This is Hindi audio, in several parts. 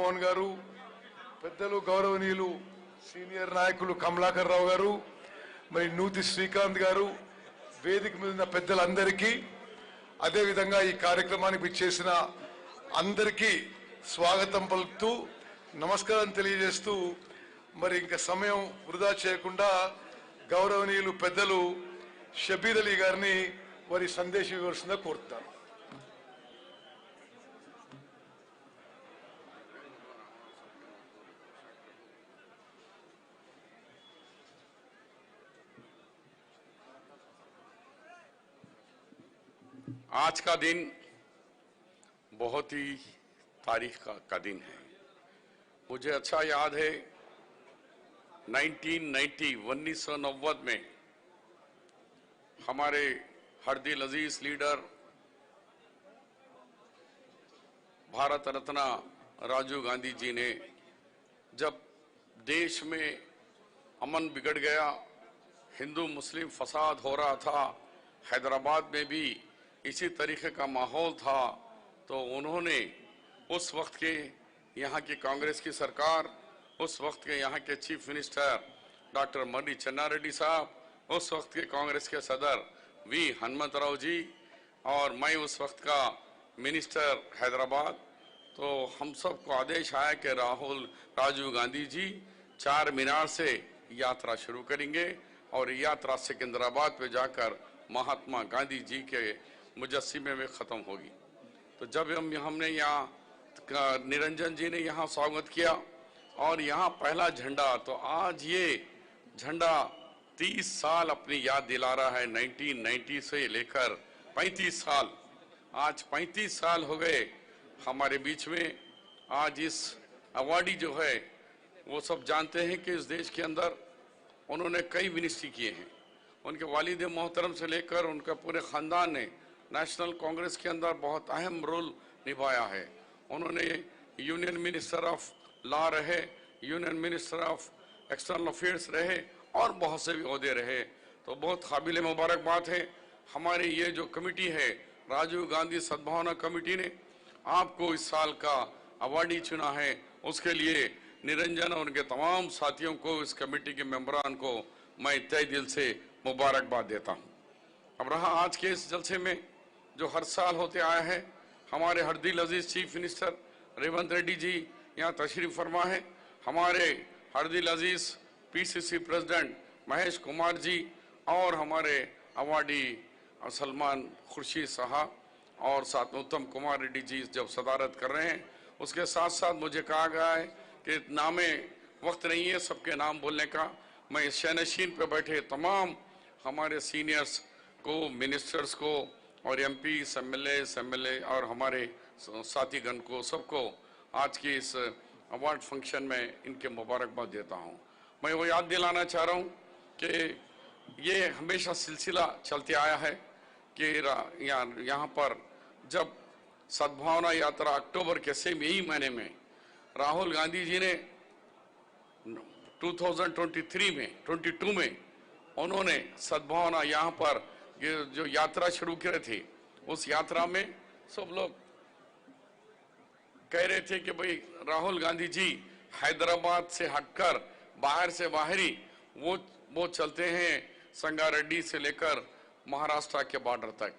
రామ్మోహన్ గారు, పెద్దలు గౌరవనీయులు సీనియర్ నాయకులు కమలాకర్ రావు గారు, మరి నూతి శ్రీకాంత్ గారు, వేదిక మీద ఉన్న పెద్దలందరికీ, అదేవిధంగా ఈ కార్యక్రమానికి విచ్చేసిన అందరికీ స్వాగతం పలుకుతూ నమస్కారం తెలియజేస్తూ, మరి ఇంకా సమయం వృధా చేయకుండా గౌరవనీయులు పెద్దలు షబీర్ అలీ గారిని వారి సందేశం ఇవ్వాల్సిందిగా కోరుతాను. आज का दिन बहुत ही तारीख का दिन है। मुझे अच्छा याद है 1990 में हमारे हरदिल अजीज लीडर भारत रत्न राजीव गांधी जी ने, जब देश में अमन बिगड़ गया, हिंदू मुस्लिम फसाद हो रहा था, हैदराबाद में भी इसी तरीके का माहौल था, तो उन्होंने उस वक्त के यहाँ की कांग्रेस की सरकार, उस वक्त के यहाँ के चीफ मिनिस्टर डॉक्टर मर्री चन्ना रेड्डी साहब, उस वक्त के कांग्रेस के सदर वी हनुमंतराव जी और मैं उस वक्त का मिनिस्टर हैदराबाद, तो हम सबको आदेश आया कि राजीव गांधी जी चार मीनार से यात्रा शुरू करेंगे और यात्रा सिकंदराबाद पे जाकर महात्मा गांधी जी के मुजस्सिमे में ख़त्म होगी। तो जब हमने यहाँ निरंजन जी ने यहाँ स्वागत किया और यहाँ पहला झंडा, तो आज ये झंडा 30 साल अपनी याद दिला रहा है। 1990 से लेकर 35 साल, आज 35 साल हो गए हमारे बीच में। आज इस अवार्डी जो है वो सब जानते हैं कि इस देश के अंदर उन्होंने कई मिनिस्ट्री किए हैं। उनके वालिद मोहतरम से लेकर उनका पूरे ख़ानदान ने नेशनल कांग्रेस के अंदर बहुत अहम रोल निभाया है। उन्होंने यूनियन मिनिस्टर ऑफ लॉ रहे, union minister of external affairs रहे और बहुत से भी ओहदे रहे। तो बहुत काबिल मुबारकबाद है। हमारी ये जो कमेटी है, राजीव गांधी सद्भावना कमेटी ने आपको इस साल का अवार्डी चुना है। उसके लिए निरंजन और उनके तमाम साथियों को, इस कमेटी के मेंबरान को मैं तहे दिल से मुबारकबाद देता हूँ। अब रहा आज के इस जलसे में जो हर साल होते आया है, हमारे हरदिल अजीज चीफ मिनिस्टर रेवंत रेड्डी जी यहाँ तशरीफ फरमा है, हमारे हरदिल अजीज पीसीसी प्रेसिडेंट महेश कुमार जी और हमारे अवार्डी सलमान खुर्शीद साहब और साथ में उत्तम कुमार रेड्डी जी जब सदारत कर रहे हैं। उसके साथ साथ मुझे कहा गया है कि नामे वक्त नहीं है सबके नाम बोलने का। मैं शहनशीन पे बैठे तमाम हमारे सीनियर्स को, मिनिस्टर्स को और एमपी एमएलए और हमारे साथीगण को, सबको आज की इस अवार्ड फंक्शन में इनके मुबारकबाद देता हूं। मैं वो याद दिलाना चाह रहा हूं कि ये हमेशा सिलसिला चलते आया है कि यहाँ पर जब सद्भावना यात्रा अक्टूबर के सेम यही महीने में राहुल गांधी जी ने 2022 में उन्होंने सद्भावना यहाँ पर जो यात्रा शुरू की थी, उस यात्रा में सब लोग कह रहे थे कि भाई राहुल गांधी जी हैदराबाद से हटकर बाहर से बाहरी वो चलते हैं संगारेड्डी से लेकर महाराष्ट्र के बॉर्डर तक।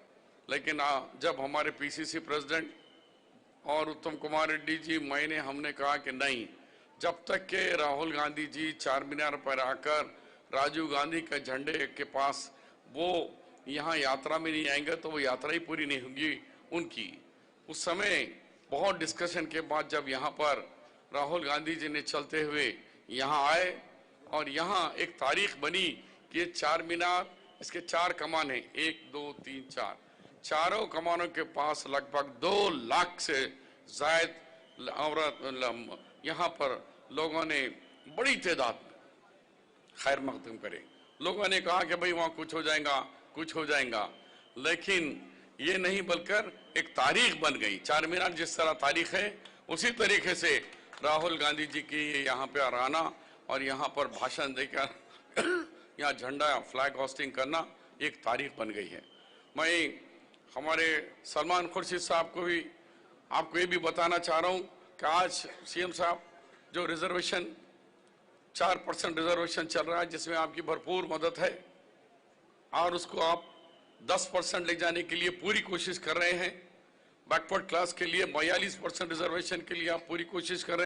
लेकिन जब हमारे पीसीसी प्रेसिडेंट और उत्तम कुमार रेड्डी जी, हमने कहा कि नहीं, जब तक के राहुल गांधी जी चार मीनार पर आकर राजीव गांधी के झंडे के पास वो यहाँ यात्रा में नहीं आएंगे तो वो यात्रा ही पूरी नहीं होगी उनकी। उस समय बहुत डिस्कशन के बाद जब यहाँ पर राहुल गांधी जी ने चलते हुए यहाँ आए और यहाँ एक तारीख बनी कि ये चार मीनार, इसके चार कमान है, 1 2 3 4, चारों कमानों के पास लगभग 2 लाख से जायद औरत यहाँ पर लोगों ने बड़ी तादाद में खैर मकदम करे। लोगों ने कहा कि भाई वहाँ कुछ हो जाएगा, लेकिन ये नहीं बल्कि एक तारीख बन गई। चार मीनार जिस तरह तारीख है, उसी तरीके से राहुल गांधी जी की यहाँ पे आना और यहाँ पर भाषण देकर यहाँ झंडा फ्लैग होस्टिंग करना एक तारीख बन गई है। मैं हमारे सलमान खुर्शीद साहब को भी आपको ये भी बताना चाह रहा हूँ कि आज सीएम साहब जो रिजर्वेशन 4% रिजर्वेशन चल रहा है, जिसमें आपकी भरपूर मदद है और उसको आप 10% ले जाने के लिए पूरी कोशिश कर रहे हैं। बैकवर्ड क्लास के लिए 42% रिजर्वेशन के लिए आप पूरी कोशिश कर रहे हैं।